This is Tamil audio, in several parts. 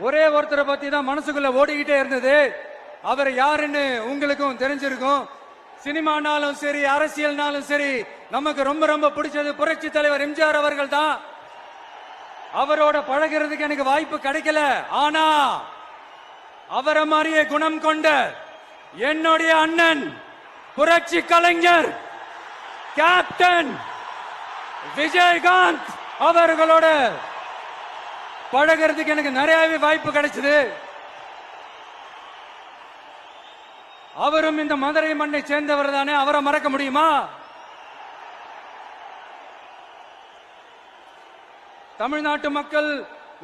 ஒரே ஒருத்தரை பத்தி தான் மனசுக்குள்ள ஓடிக்கிட்டே இருந்தது. அவர் யாருன்னு உங்களுக்கும் தெரிஞ்சிருக்கும். சினிமானாலும் சரி, அரசியல்னாலும் சரி, நமக்கு ரொம்ப ரொம்ப பிடிச்சது புரட்சி தலைவர் எம்ஜிஆர் அவர்கள் தான். அவரோட பழகிறதுக்கு எனக்கு வாய்ப்பு கிடைக்கல. ஆனா அவரை மாதிரியே குணம் கொண்ட என்னுடைய அண்ணன் புரட்சி கலைஞர் கேப்டன் விஜயகாந்த் அவர்களோட பழகிறதுக்கு எனக்கு நிறையவே வாய்ப்பு கிடைச்சது. அவரும் இந்த மதுரை மண்ணை சேர்ந்தவர் தானே, அவரை மறக்க முடியுமா? தமிழ்நாட்டு மக்கள்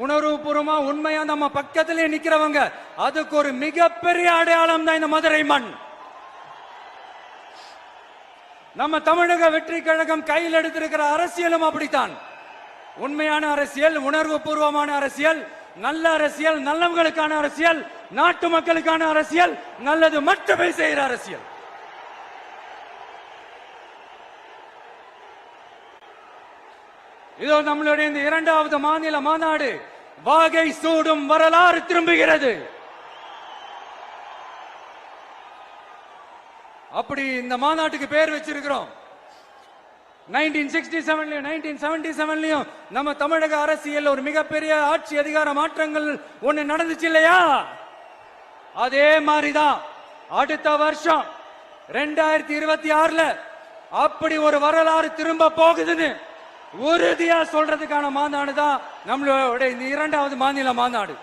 உணர்வுபூர்வமா உண்மையா நம்ம பக்கத்திலே நிக்கிறவங்க, அதுக்கு ஒரு மிகப்பெரிய அடையாளம் தான் இந்த மதுரை மண். நம்ம தமிழக வெற்றி கழகம் கையில் எடுத்திருக்கிற அரசியலும் அப்படித்தான். உண்மையான அரசியல், உணர்வு பூர்வமான அரசியல், நல்ல அரசியல், நல்லவங்களுக்கான அரசியல், நாட்டு மக்களுக்கான அரசியல், நல்லது மட்டுமே செய்கிற அரசியல். இதோ நம்மளுடைய இந்த 2வது மாநில மாநாடு வாகை சூடும் வரலாறு திரும்புகிறது. அப்படி இந்த மாநாட்டுக்கு பேர் வச்சிருக்கிறோம். 1967லயும் 1977லயும் நம்ம தமிழக அரசியல் ஒரு மிகப்பெரிய ஆட்சி அதிகார மாற்றங்கள் ஒண்ணு நடந்துச்சு இல்லையா? அதே மாதிரிதான் அடுத்த வருஷம் 2026ல அப்படி ஒரு வரலாறு திரும்ப போகுதுன்னு உறுதியா சொல்றதுக்கான மாநாடு தான் நம்மளோட இந்த 2வது மாநில மாநாடு.